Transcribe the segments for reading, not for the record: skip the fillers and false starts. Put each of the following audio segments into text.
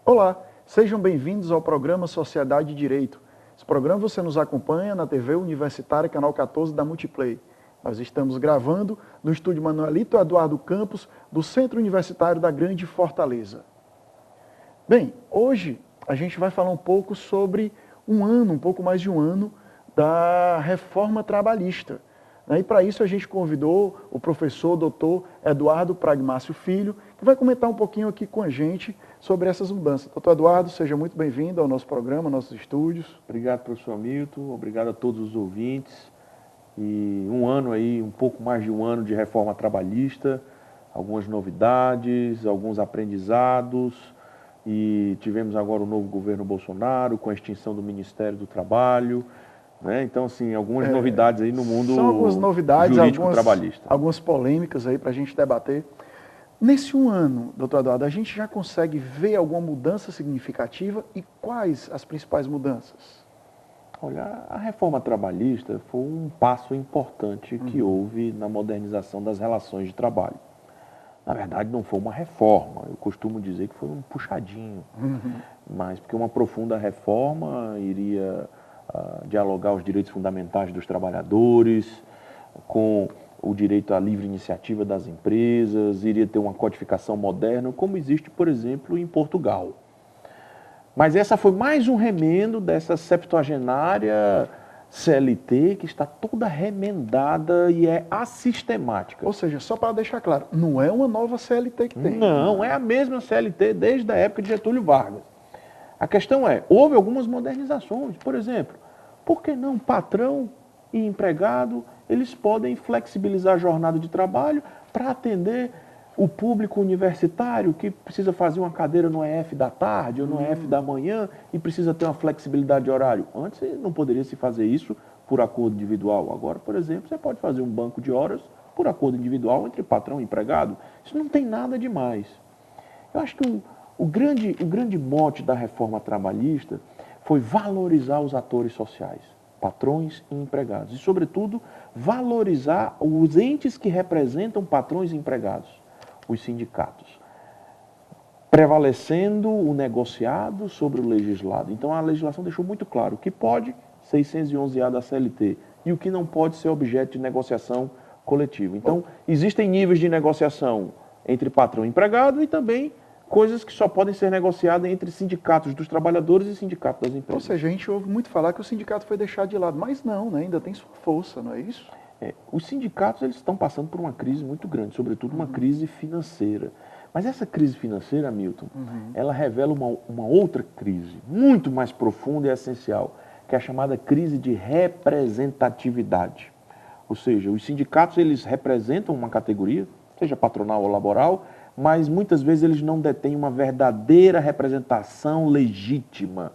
Olá, sejam bem-vindos ao programa Sociedade e Direito. Esse programa você nos acompanha na TV Universitária, canal 14 da Multiplay. Nós estamos gravando no estúdio Manuelito Eduardo Campos, do Centro Universitário da Grande Fortaleza. Bem, hoje a gente vai falar um pouco sobre um pouco mais de um ano, da reforma trabalhista. E para isso a gente convidou o professor Dr. Eduardo Pragmácio Filho, que vai comentar um pouquinho aqui com a gente sobre essas mudanças. Doutor Eduardo, seja muito bem-vindo ao nosso programa, aos nossos estúdios. Obrigado, professor Hamilton, obrigado a todos os ouvintes. E um ano aí, um pouco mais de um ano de reforma trabalhista, algumas novidades, alguns aprendizados, e tivemos agora o novo governo Bolsonaro, com a extinção do Ministério do Trabalho, né? Então, assim, algumas novidades aí no mundo são algumas novidades, jurídico-trabalhista. Algumas polêmicas aí para a gente debater. Nesse um ano, doutor Eduardo, a gente já consegue ver alguma mudança significativa e quais as principais mudanças? Olha, a reforma trabalhista foi um passo importante que houve na modernização das relações de trabalho. Na verdade, não foi uma reforma, eu costumo dizer que foi um puxadinho, mas porque uma profunda reforma iria dialogar os direitos fundamentais dos trabalhadores, com o direito à livre iniciativa das empresas, iria ter uma codificação moderna, como existe, por exemplo, em Portugal. Mas essa foi mais um remendo dessa septuagenária CLT, que está toda remendada e é assistemática. Ou seja, só para deixar claro, não é uma nova CLT que tem. Não, é a mesma CLT desde a época de Getúlio Vargas. A questão é, houve algumas modernizações. Por exemplo, por que não patrão e empregado, eles podem flexibilizar a jornada de trabalho para atender o público universitário que precisa fazer uma cadeira no EF da tarde ou no EF da manhã e precisa ter uma flexibilidade de horário. Antes não poderia se fazer isso por acordo individual. Agora, por exemplo, você pode fazer um banco de horas por acordo individual entre patrão e empregado. Isso não tem nada demais. Eu acho que o grande mote da reforma trabalhista foi valorizar os atores sociais, patrões e empregados. E, sobretudo, valorizar os entes que representam patrões e empregados, os sindicatos, prevalecendo o negociado sobre o legislado. Então, a legislação deixou muito claro o que pode, 611A da CLT, e o que não pode ser objeto de negociação coletiva. Então, existem níveis de negociação entre patrão e empregado e também coisas que só podem ser negociadas entre sindicatos dos trabalhadores e sindicatos das empresas. Ou seja, a gente ouve muito falar que o sindicato foi deixado de lado, mas não, né? Ainda tem sua força, não é isso? Os sindicatos eles estão passando por uma crise muito grande, sobretudo uma crise financeira. Mas essa crise financeira, Milton, ela revela uma outra crise, muito mais profunda e essencial, que é a chamada crise de representatividade. Ou seja, os sindicatos eles representam uma categoria, seja patronal ou laboral, mas muitas vezes eles não detêm uma verdadeira representação legítima,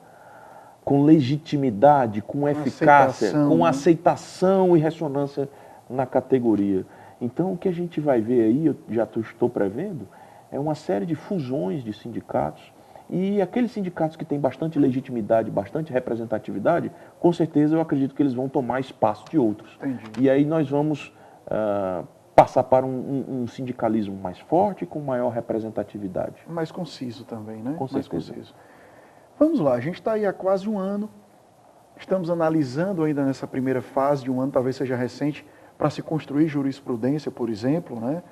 com legitimidade, com eficácia, com aceitação e ressonância na categoria. Então, o que a gente vai ver aí, eu já estou prevendo, é uma série de fusões de sindicatos, e aqueles sindicatos que têm bastante legitimidade, bastante representatividade, com certeza eu acredito que eles vão tomar espaço de outros. Entendi. E aí nós vamos passar para um sindicalismo mais forte, com maior representatividade. Mais conciso também, né? Com certeza. Mais conciso. Vamos lá, a gente está aí há quase um ano, estamos analisando ainda nessa primeira fase de um ano, talvez seja recente, para se construir jurisprudência, por exemplo, né?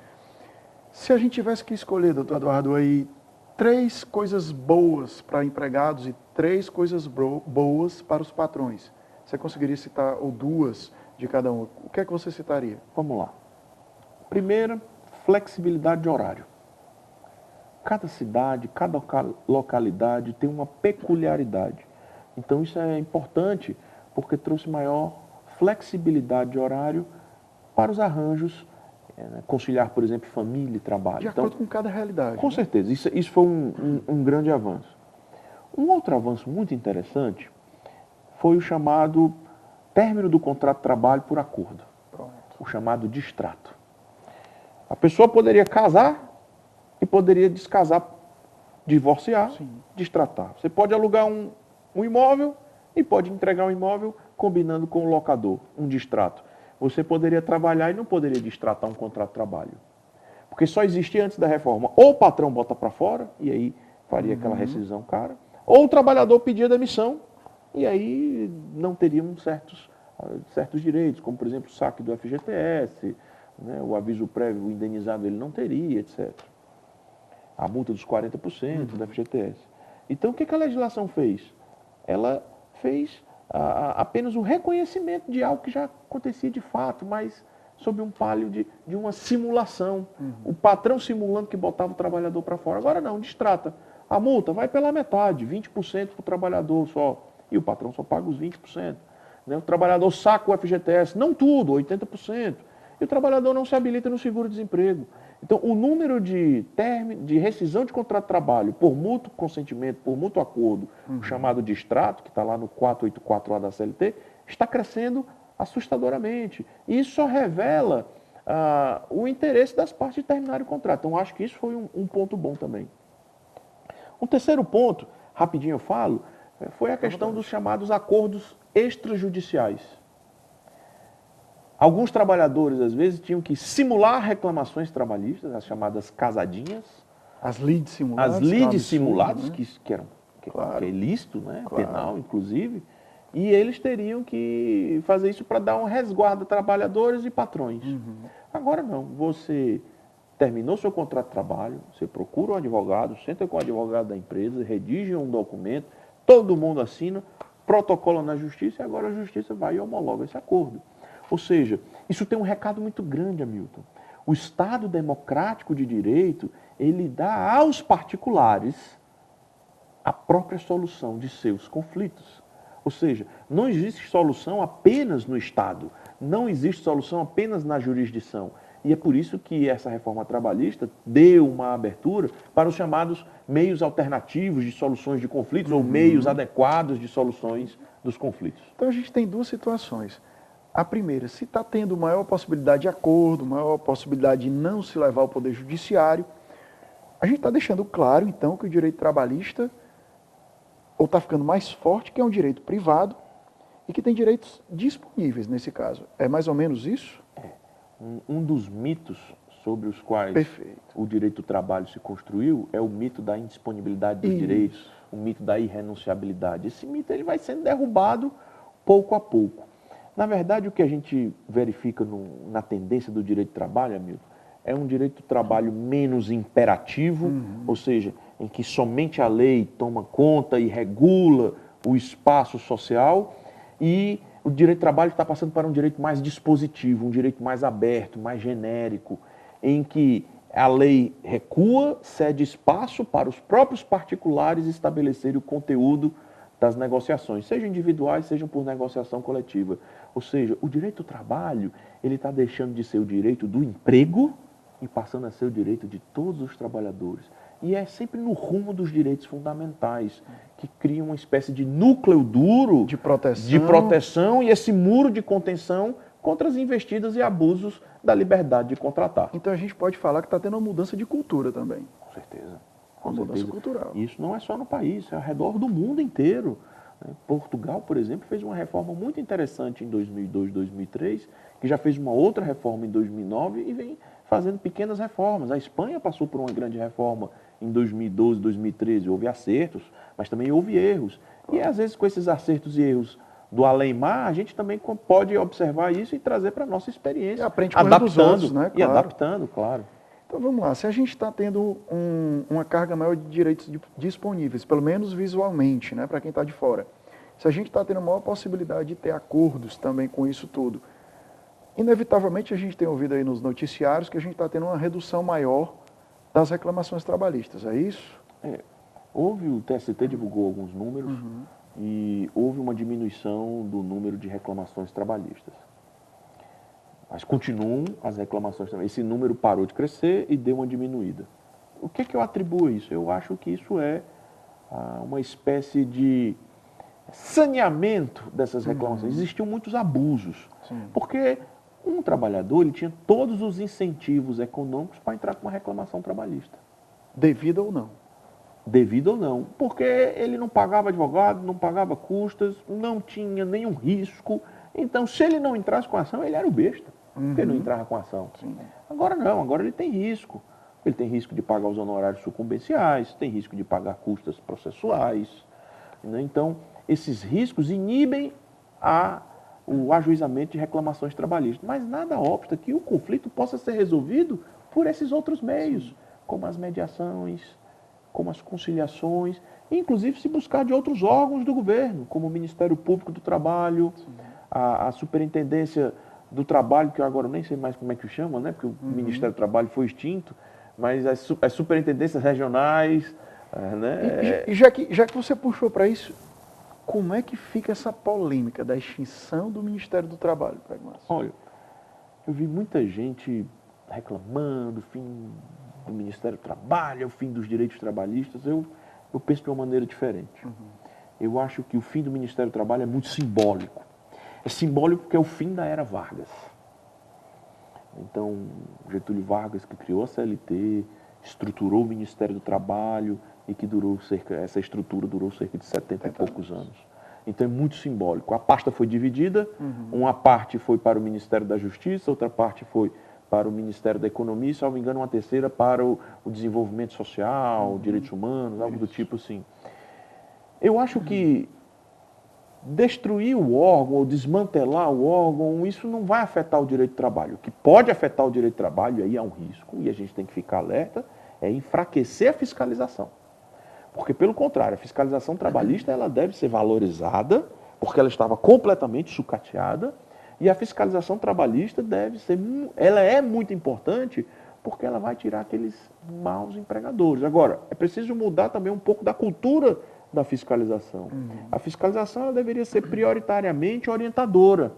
Se a gente tivesse que escolher, doutor Eduardo, aí 3 coisas boas para empregados e 3 coisas boas para os patrões, você conseguiria citar, ou 2 de cada um, o que é que você citaria? Vamos lá. Primeira, flexibilidade de horário. Cada cidade, cada localidade tem uma peculiaridade. Então isso é importante porque trouxe maior flexibilidade de horário para os arranjos, conciliar, por exemplo, família e trabalho. De acordo com cada realidade. Com certeza, isso foi um grande avanço. Um outro avanço muito interessante foi o chamado término do contrato de trabalho por acordo, Pronto. o chamado distrato. A pessoa poderia casar e poderia descasar, divorciar, Sim. distratar. Você pode alugar um imóvel e pode entregar um imóvel combinando com o locador, um distrato. Você poderia trabalhar e não poderia distratar um contrato de trabalho. Porque só existia antes da reforma. Ou o patrão bota para fora, e aí faria aquela rescisão cara, ou o trabalhador pedia demissão, e aí não teriam certos direitos, como por exemplo o saque do FGTS, né, o aviso prévio, o indenizado ele não teria, etc. A multa dos 40% do FGTS. Então o que a legislação fez? Ela fez apenas o reconhecimento de algo que já acontecia de fato, mas sob um palio de uma simulação. O patrão simulando que botava o trabalhador para fora. Agora não, distrata. A multa vai pela metade, 20% para o trabalhador só. E o patrão só paga os 20%. Né? O trabalhador saca o FGTS, não tudo, 80%. E o trabalhador não se habilita no seguro-desemprego. Então, o número de rescisão de contrato de trabalho por mútuo consentimento, por mútuo acordo, o chamado distrato, que está lá no 484A da CLT, está crescendo assustadoramente. E isso só revela o interesse das partes de terminarem o contrato. Então, acho que isso foi um ponto bom também. Um terceiro ponto, rapidinho eu falo, foi a questão dos chamados acordos extrajudiciais. Alguns trabalhadores, às vezes, tinham que simular reclamações trabalhistas, as chamadas casadinhas. As leads simuladas. As leads que é um absurdo, simuladas, né? que Claro. é ilícito, né? Claro. Penal, inclusive. E eles teriam que fazer isso para dar um resguardo a trabalhadores e patrões. Agora não, você terminou seu contrato de trabalho, você procura um advogado, senta com o advogado da empresa, redige um documento, todo mundo assina, protocola na justiça e agora a justiça vai e homologa esse acordo. Ou seja, isso tem um recado muito grande, Hamilton. O Estado democrático de direito, ele dá aos particulares a própria solução de seus conflitos. Ou seja, não existe solução apenas no Estado, não existe solução apenas na jurisdição. E é por isso que essa reforma trabalhista deu uma abertura para os chamados meios alternativos de soluções de conflitos ou meios adequados de soluções dos conflitos. Então a gente tem duas situações. A primeira, se está tendo maior possibilidade de acordo, maior possibilidade de não se levar ao Poder Judiciário, a gente está deixando claro, então, que o direito trabalhista ou está ficando mais forte, que é um direito privado e que tem direitos disponíveis nesse caso. É mais ou menos isso? Um dos mitos sobre os quais Perfeito. o direito do trabalho se construiu é o mito da indisponibilidade dos direitos, o mito da irrenunciabilidade. Esse mito ele vai sendo derrubado pouco a pouco. Na verdade, o que a gente verifica na tendência do direito do trabalho, Hamilton, é um direito do trabalho menos imperativo, ou seja, em que somente a lei toma conta e regula o espaço social, e o direito do trabalho está passando para um direito mais dispositivo, um direito mais aberto, mais genérico, em que a lei recua, cede espaço para os próprios particulares estabelecerem o conteúdo das negociações, sejam individuais, sejam por negociação coletiva. Ou seja, o direito do trabalho, ele está deixando de ser o direito do emprego e passando a ser o direito de todos os trabalhadores. E é sempre no rumo dos direitos fundamentais, que cria uma espécie de núcleo duro De proteção. e esse muro de contenção contra as investidas e abusos da liberdade de contratar. Então a gente pode falar que está tendo uma mudança de cultura também. Com certeza. Uma mudança cultural. E isso não é só no país, é ao redor do mundo inteiro. Portugal, por exemplo, fez uma reforma muito interessante em 2002, 2003, que já fez uma outra reforma em 2009 e vem fazendo pequenas reformas. A Espanha passou por uma grande reforma em 2012, 2013. Houve acertos, mas também houve erros. E às vezes com esses acertos e erros do além-mar, a gente também pode observar isso e trazer para a nossa experiência. E aprende com os dos outros, né? E adaptando, claro. Então vamos lá, se a gente está tendo uma carga maior de direitos disponíveis, pelo menos visualmente, né, para quem está de fora, se a gente está tendo maior possibilidade de ter acordos também com isso tudo, inevitavelmente a gente tem ouvido aí nos noticiários que a gente está tendo uma redução maior das reclamações trabalhistas, é isso? O TST divulgou alguns números e houve uma diminuição do número de reclamações trabalhistas. Mas continuam as reclamações também. Esse número parou de crescer e deu uma diminuída. O que eu atribuo a isso? Eu acho que isso é uma espécie de saneamento dessas reclamações. Existiam muitos abusos. Sim. Porque um trabalhador ele tinha todos os incentivos econômicos para entrar com uma reclamação trabalhista. Devido ou não? Devido ou não. Porque ele não pagava advogado, não pagava custas, não tinha nenhum risco. Então, se ele não entrasse com a ação, ele era o besta. Porque ele não entrava com a ação. Sim. Agora não, agora ele tem risco. Ele tem risco de pagar os honorários sucumbenciais, tem risco de pagar custas processuais. Né? Então, esses riscos inibem o ajuizamento de reclamações trabalhistas. Mas nada obsta que o conflito possa ser resolvido por esses outros meios, como as mediações, como as conciliações, e inclusive se buscar de outros órgãos do governo, como o Ministério Público do Trabalho, a Superintendência do Trabalho, que eu agora nem sei mais como é que chama, né? Porque o Ministério do Trabalho foi extinto, mas as superintendências regionais, né? E já que você puxou para isso, como é que fica essa polêmica da extinção do Ministério do Trabalho, Pragmático? Olha, eu vi muita gente reclamando, o fim do Ministério do Trabalho, o fim dos direitos trabalhistas. Eu penso de uma maneira diferente. Eu acho que o fim do Ministério do Trabalho é muito simbólico. É simbólico porque é o fim da era Vargas. Então, Getúlio Vargas, que criou a CLT, estruturou o Ministério do Trabalho e que essa estrutura durou cerca de 70 e poucos anos. Então é muito simbólico. A pasta foi dividida, uma parte foi para o Ministério da Justiça, outra parte foi para o Ministério da Economia, e, se não me engano, uma terceira para o desenvolvimento social, direitos humanos, algo do tipo assim. Eu acho que destruir o órgão ou desmantelar o órgão, isso não vai afetar o direito do trabalho. O que pode afetar o direito do trabalho, aí há um risco, e a gente tem que ficar alerta, é enfraquecer a fiscalização. Porque, pelo contrário, a fiscalização trabalhista ela deve ser valorizada, porque ela estava completamente sucateada, e a fiscalização trabalhista ela é muito importante, porque ela vai tirar aqueles maus empregadores. Agora, é preciso mudar também um pouco da cultura da fiscalização. A fiscalização ela deveria ser prioritariamente orientadora,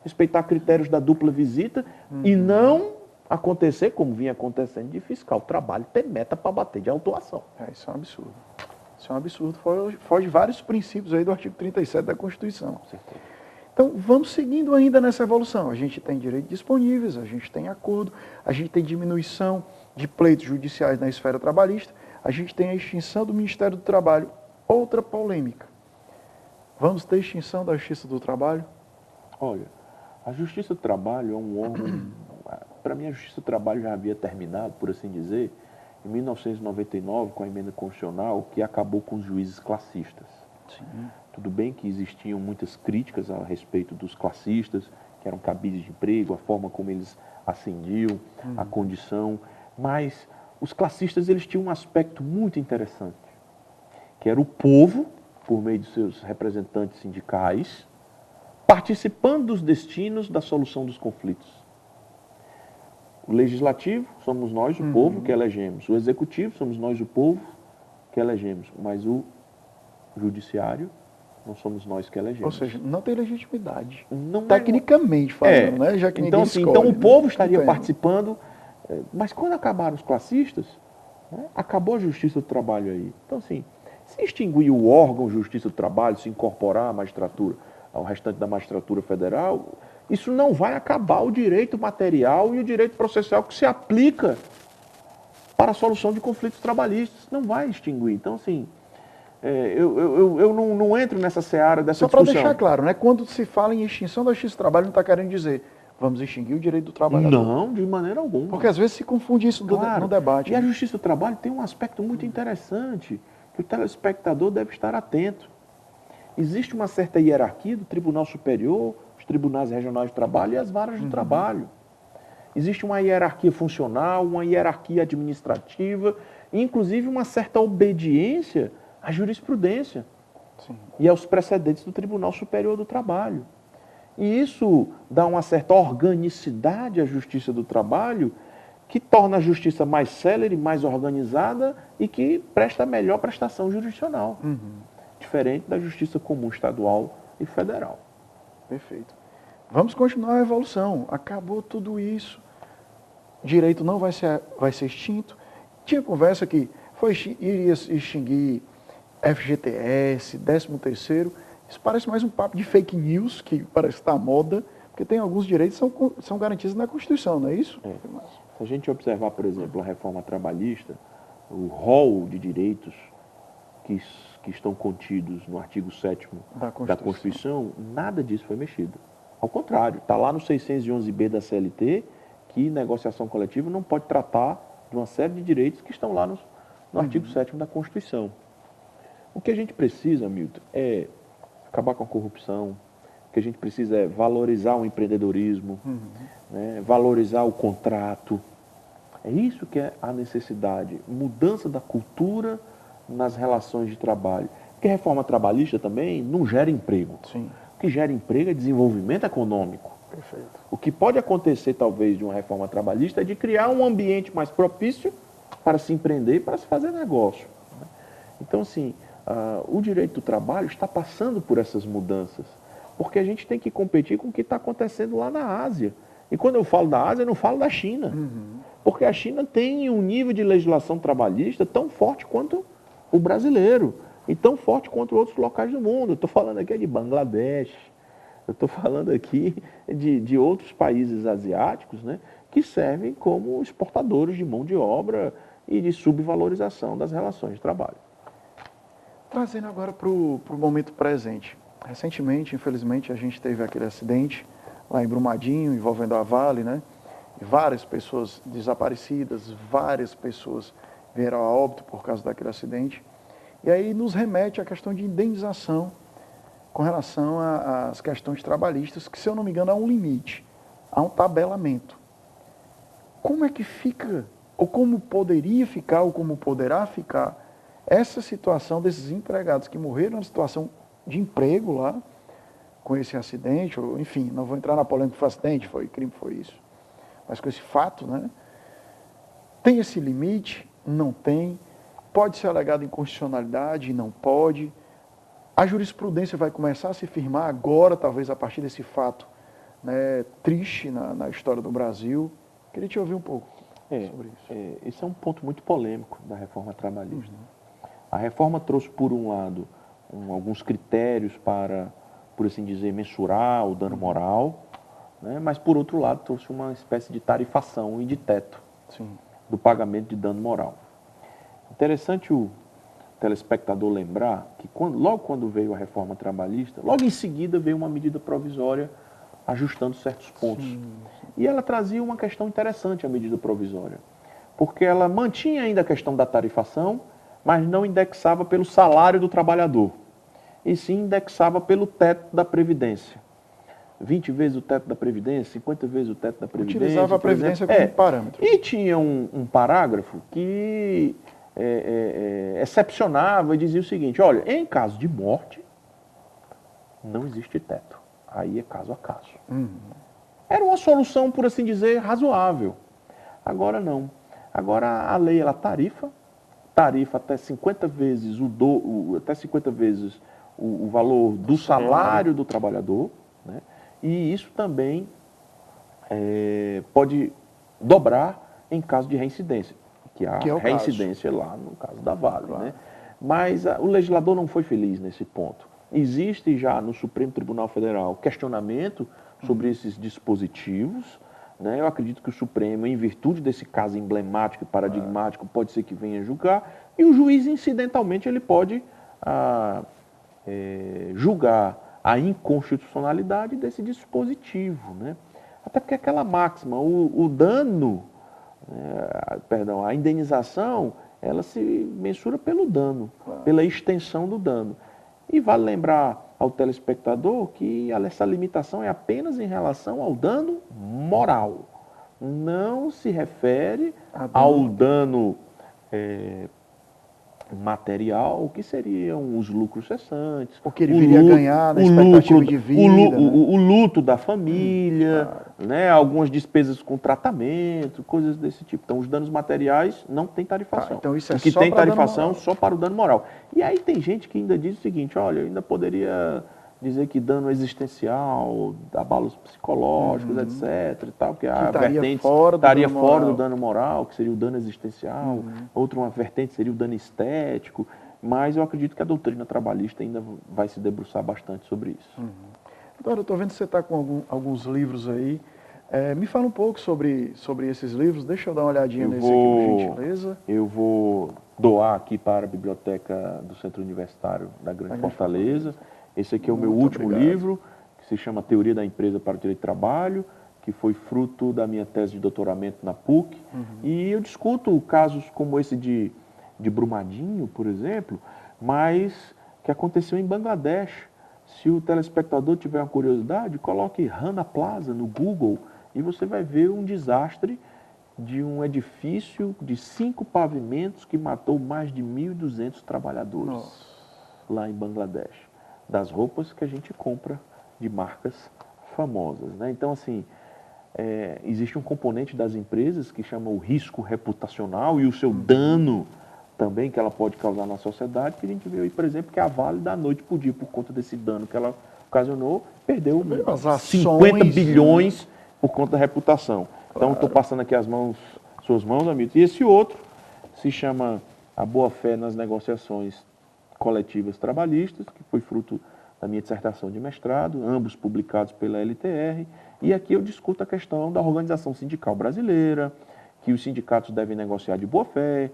respeitar critérios da dupla visita e não acontecer, como vinha acontecendo, de fiscal trabalho ter meta para bater de autuação. Isso é um absurdo. Isso é um absurdo. Foge vários princípios aí do artigo 37 da Constituição. Com certeza. Então, vamos seguindo ainda nessa evolução. A gente tem direitos disponíveis, a gente tem acordo, a gente tem diminuição de pleitos judiciais na esfera trabalhista, a gente tem a extinção do Ministério do Trabalho. Outra polêmica. Vamos ter extinção da Justiça do Trabalho? Olha, a Justiça do Trabalho é um órgão... Para mim, a Justiça do Trabalho já havia terminado, por assim dizer, em 1999, com a emenda constitucional, que acabou com os juízes classistas. Sim. Tudo bem que existiam muitas críticas a respeito dos classistas, que eram cabides de emprego, a forma como eles ascendiam, a condição, mas os classistas eles tinham um aspecto muito interessante, que era o povo, por meio de seus representantes sindicais, participando dos destinos da solução dos conflitos. O legislativo, somos nós, o povo, que elegemos. O executivo, somos nós, o povo, que elegemos. Mas o judiciário, não somos nós que elegemos. Ou seja, não tem legitimidade. Não Tecnicamente falando, né? Já que então, ninguém assim, escolhe, então o né? povo estaria participando, mas quando acabaram os classistas, né, acabou a Justiça do Trabalho aí. Então, assim, se extinguir o órgão Justiça do Trabalho, se incorporar a magistratura ao restante da magistratura federal, isso não vai acabar o direito material e o direito processual que se aplica para a solução de conflitos trabalhistas. Não vai extinguir. Então, assim, eu não entro nessa seara dessa discussão. Só para deixar claro, né? Quando se fala em extinção da Justiça do Trabalho, não está querendo dizer vamos extinguir o direito do trabalhador. Não, de maneira alguma. Porque às vezes se confunde isso no debate. E a Justiça do Trabalho tem um aspecto muito interessante, que o telespectador deve estar atento. Existe uma certa hierarquia do Tribunal Superior, os tribunais regionais de trabalho e as varas do trabalho. Existe uma hierarquia funcional, uma hierarquia administrativa, e inclusive uma certa obediência à jurisprudência. Sim. E aos precedentes do Tribunal Superior do Trabalho. E isso dá uma certa organicidade à Justiça do Trabalho, que torna a Justiça mais célere, mais organizada e que presta a melhor prestação jurisdicional. Diferente da Justiça Comum Estadual e Federal. Perfeito. Vamos continuar a evolução. Acabou tudo isso. Direito não vai ser extinto. Tinha conversa que iria extinguir FGTS, 13º. Isso parece mais um papo de fake news, que parece estar à moda, porque tem alguns direitos que são garantidos na Constituição, não é isso? É. Se a gente observar, por exemplo, a reforma trabalhista, o rol de direitos que estão contidos no artigo 7º da Constituição, nada disso foi mexido. Ao contrário, está lá no 611B da CLT que negociação coletiva não pode tratar de uma série de direitos que estão lá no artigo 7º da Constituição. O que a gente precisa, Milton, é acabar com a corrupção, o que a gente precisa é valorizar o empreendedorismo, né, valorizar o contrato. É isso que é a necessidade, mudança da cultura nas relações de trabalho. Porque a reforma trabalhista também não gera emprego. Sim. O que gera emprego é desenvolvimento econômico. Perfeito. O que pode acontecer, talvez, de uma reforma trabalhista é de criar um ambiente mais propício para se empreender e para se fazer negócio. Então, assim, o direito do trabalho está passando por essas mudanças, porque a gente tem que competir com o que está acontecendo lá na Ásia. E quando eu falo da Ásia, eu não falo da China. Porque a China tem um nível de legislação trabalhista tão forte quanto o brasileiro, e tão forte quanto outros locais do mundo. Eu estou falando aqui de Bangladesh, eu estou falando aqui de outros países asiáticos, né, que servem como exportadores de mão de obra e de subvalorização das relações de trabalho. Trazendo agora para o momento presente. Recentemente, infelizmente, a gente teve aquele acidente lá em Brumadinho, envolvendo a Vale, né? E várias pessoas desaparecidas, várias pessoas vieram a óbito por causa daquele acidente. E aí nos remete à questão de indenização com relação às questões trabalhistas, que, se eu não me engano, há um limite, há um tabelamento. Como é que fica, ou como poderia ficar, ou como poderá ficar, essa situação desses empregados que morreram na situação de emprego lá, com esse acidente, ou enfim, não vou entrar na polêmica, foi acidente, foi crime, foi isso, mas com esse fato, né? Tem esse limite? Não tem? Pode ser alegado inconstitucionalidade? Não pode? A jurisprudência vai começar a se firmar agora, talvez a partir desse fato, né, triste na história do Brasil. Queria te ouvir um pouco sobre isso. Esse é um ponto muito polêmico da reforma trabalhista. A reforma trouxe, por um lado, alguns critérios para, por assim dizer, mensurar o dano moral, né? Mas, por outro lado, trouxe uma espécie de tarifação e de teto do pagamento de dano moral. Interessante o telespectador lembrar que, logo quando veio a reforma trabalhista, logo em seguida veio uma medida provisória ajustando certos pontos. E ela trazia uma questão interessante, a medida provisória, porque ela mantinha ainda a questão da tarifação, mas não indexava pelo salário do trabalhador, e sim indexava pelo teto da Previdência. 20 vezes o teto da Previdência, 50 vezes o teto da Previdência. Utilizava a Previdência como parâmetro. E tinha um parágrafo que excepcionava e dizia o seguinte: olha, em caso de morte, não existe teto. Aí é caso a caso. Era uma solução, por assim dizer, razoável. Agora não. Agora a lei, ela tarifa até 50 vezes o valor do salário do trabalhador, né? E isso também pode dobrar em caso de reincidência, que há reincidência lá no caso da Vale. Claro. Né? Mas o legislador não foi feliz nesse ponto. Existe já no Supremo Tribunal Federal questionamento sobre esses dispositivos. Né? Eu acredito que o Supremo, em virtude desse caso emblemático e paradigmático, pode ser que venha julgar, e o juiz, incidentalmente, ele pode julgar a inconstitucionalidade desse dispositivo. Né? Até porque aquela máxima, a indenização, ela se mensura pelo dano, pela extensão do dano. E vale lembrar ao telespectador que essa limitação é apenas em relação ao dano moral. Não se refere ao dano material, que seriam os lucros cessantes. O que ele viria a ganhar na expectativa de vida. O luto da família, né, algumas despesas com tratamento, coisas desse tipo. Então, os danos materiais não tem tarifação. Então isso é o que só tem para tarifação só para o dano moral. E aí tem gente que ainda diz o seguinte: olha, eu ainda poderia dizer que dano existencial, abalos psicológicos, etc. E tal, que a vertente estaria fora do dano moral, que seria o dano existencial. Outra uma vertente seria o dano estético. mas eu acredito que a doutrina trabalhista ainda vai se debruçar bastante sobre isso. Agora, eu estou vendo que você está com alguns livros aí. Me fala um pouco sobre esses livros. Deixa eu dar uma olhadinha nesse aqui, por gentileza. Eu vou doar aqui para a biblioteca do Centro Universitário da Grande Fortaleza. Esse aqui é o meu último livro, que se chama Teoria da Empresa para o Direito do Trabalho, que foi fruto da minha tese de doutoramento na PUC. E eu discuto casos como esse de Brumadinho, por exemplo, mas que aconteceu em Bangladesh. Se o telespectador tiver uma curiosidade, coloque Rana Plaza no Google e você vai ver um desastre de um edifício de 5 pavimentos que matou mais de 1.200 trabalhadores lá em Bangladesh, das roupas que a gente compra de marcas famosas, né? Então, assim, existe um componente das empresas que chama o risco reputacional e o seu dano também que ela pode causar na sociedade, que a gente viu aí, por exemplo, que a Vale da noite por dia, por conta desse dano que ela ocasionou, perdeu 50 bilhões por conta da reputação. Então, estou passando aqui suas mãos, amigos. E esse outro se chama A Boa-Fé nas Negociações Coletivas Trabalhistas, que foi fruto da minha dissertação de mestrado, ambos publicados pela LTR. E aqui eu discuto a questão da organização sindical brasileira, que os sindicatos devem negociar de boa-fé,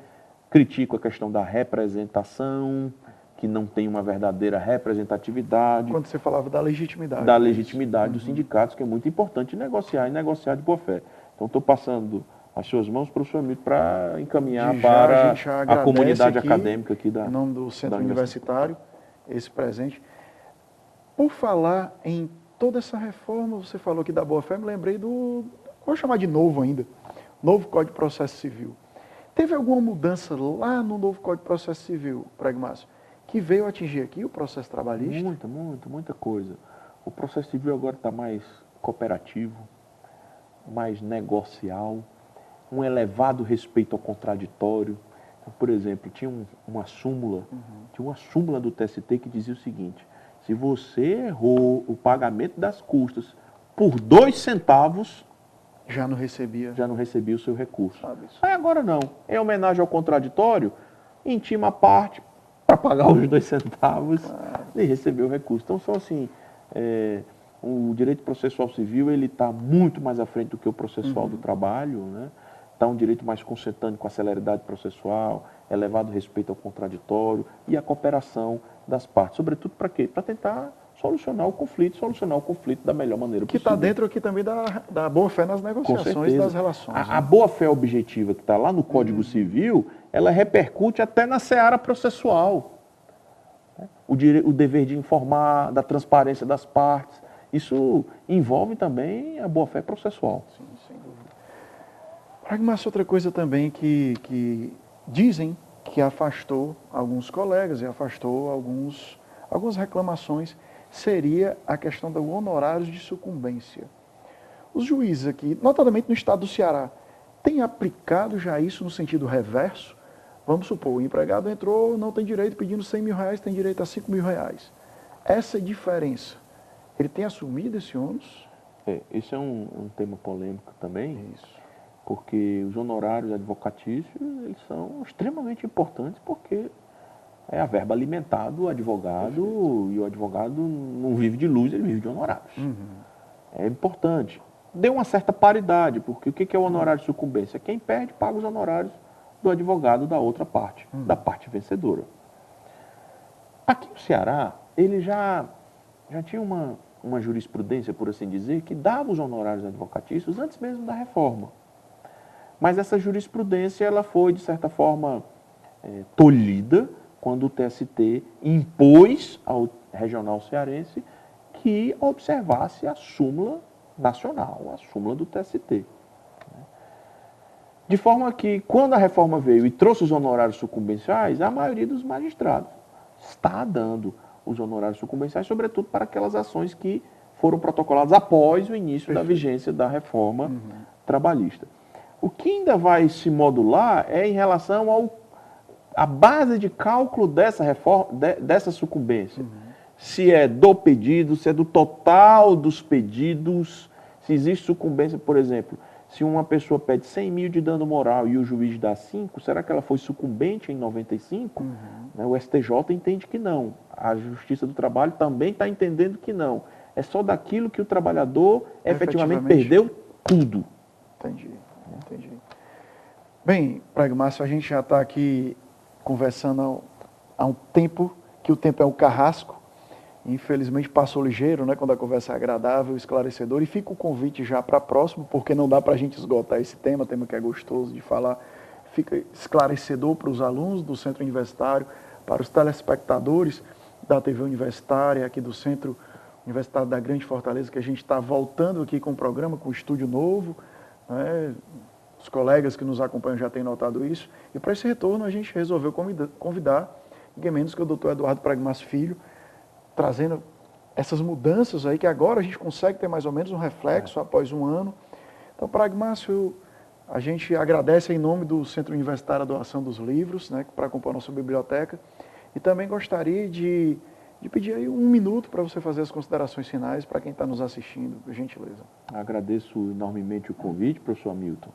critico a questão da representação, que não tem uma verdadeira representatividade. Quando você falava da legitimidade. Da legitimidade dos sindicatos, que é muito importante negociar e negociar de boa-fé. Então, estou passando as suas mãos, professor Hamilton, para encaminhar para a comunidade acadêmica aqui em nome do Centro Universitário, esse presente. Por falar em toda essa reforma, você falou aqui da boa-fé, me lembrei vou chamar de novo ainda, novo Código de Processo Civil. Teve alguma mudança lá no novo Código de Processo Civil, Pragmácio, que veio atingir aqui o processo trabalhista? Muita coisa. O processo civil agora está mais cooperativo, mais negocial, um elevado respeito ao contraditório. Então, por exemplo, tinha uma súmula do TST que dizia o seguinte: se você errou o pagamento das custas por 2 centavos, já não recebia o seu recurso. Aí agora não. Em homenagem ao contraditório, intima a parte para pagar os 2 centavos e receber o recurso. Então, são assim, o direito processual civil ele está muito mais à frente do que o processual do trabalho, né? Está um direito mais consentâneo com a celeridade processual, elevado respeito ao contraditório e a cooperação das partes. Sobretudo para quê? Para tentar solucionar o conflito da melhor maneira possível. Que está dentro aqui também da boa-fé nas negociações das relações. A boa-fé objetiva que está lá no Código Civil, ela repercute até na seara processual. O dever de informar, da transparência das partes, isso envolve também a boa-fé processual. Sim, sem dúvida. Pragmácio, outra coisa também que dizem que afastou alguns colegas e afastou algumas reclamações, seria a questão dos honorários de sucumbência. Os juízes aqui, notadamente no estado do Ceará, têm aplicado já isso no sentido reverso? Vamos supor, o empregado entrou, não tem direito, pedindo 100 mil reais, tem direito a 5 mil reais. Essa diferença, ele tem assumido esse ônus? Esse é um tema polêmico também, porque os honorários advocatícios, eles são extremamente importantes, porque é a verba alimentar do advogado, e o advogado não vive de luz, ele vive de honorários. É importante. Dê uma certa paridade, porque o que é o honorário de sucumbência? Quem perde paga os honorários do advogado da outra parte, da parte vencedora. Aqui no Ceará, ele já tinha uma jurisprudência, por assim dizer, que dava os honorários advocatícios antes mesmo da reforma. Mas essa jurisprudência ela foi, de certa forma, tolhida, quando o TST impôs ao regional cearense que observasse a súmula nacional, a súmula do TST. De forma que, quando a reforma veio e trouxe os honorários sucumbenciais, a maioria dos magistrados está dando os honorários sucumbenciais, sobretudo para aquelas ações que foram protocoladas após o início da vigência da reforma trabalhista. O que ainda vai se modular é em relação à base de cálculo dessa reforma, dessa sucumbência. Se é do pedido, se é do total dos pedidos, se existe sucumbência, por exemplo, Se uma pessoa pede 100 mil de dano moral e o juiz dá 5, será que ela foi sucumbente em 95? Né, o STJ entende que não. A Justiça do Trabalho também está entendendo que não. É só daquilo que o trabalhador efetivamente perdeu tudo. Entendi, entendi. Bem, Pragmácio, a gente já está aqui conversando há um tempo, que o tempo é um carrasco. Infelizmente passou ligeiro, né, quando a conversa é agradável, esclarecedora, e fica o convite já para próximo, porque não dá para a gente esgotar esse tema que é gostoso de falar, fica esclarecedor para os alunos do Centro Universitário, para os telespectadores da TV Universitária, aqui do Centro Universitário da Grande Fortaleza, que a gente está voltando aqui com o programa, com o estúdio novo, né, os colegas que nos acompanham já têm notado isso, e para esse retorno a gente resolveu convidar ninguém menos que o Dr. Eduardo Pragmácio Filho, trazendo essas mudanças aí, que agora a gente consegue ter mais ou menos um reflexo após um ano. Então, Pragmácio, a gente agradece em nome do Centro Universitário a doação dos livros, né, para compor a nossa biblioteca, e também gostaria de pedir aí um minuto para você fazer as considerações finais para quem está nos assistindo, por gentileza. Agradeço enormemente o convite, professor Hamilton.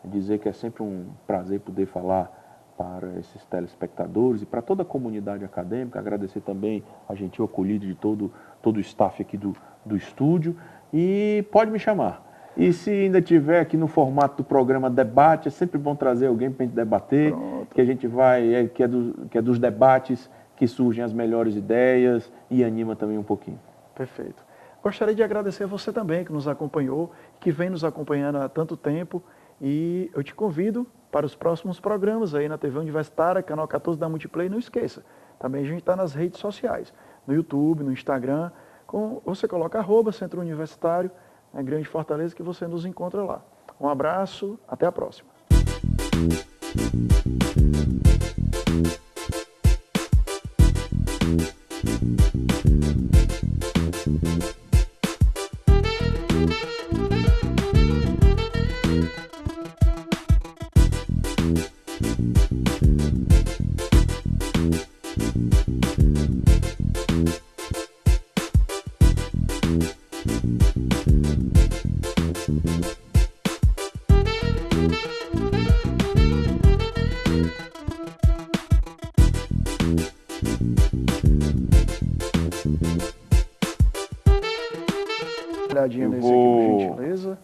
Dizer que é sempre um prazer poder falar para esses telespectadores e para toda a comunidade acadêmica, agradecer também a gentil acolhida de todo o staff aqui do estúdio, e pode me chamar. E se ainda tiver aqui no formato do programa debate, é sempre bom trazer alguém para a gente debater. Pronto. Que a gente vai, que é dos debates que surgem as melhores ideias e anima também um pouquinho. Perfeito. Gostaria de agradecer a você também que nos acompanhou, que vem nos acompanhando há tanto tempo, e eu te convido para os próximos programas aí na TV Universitária, canal 14 da Multiplay. Não esqueça, também a gente está nas redes sociais, no YouTube, no Instagram, você coloca @Centro Universitário, na Grande Fortaleza, que você nos encontra lá. Um abraço, até a próxima.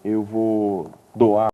Eu vou doar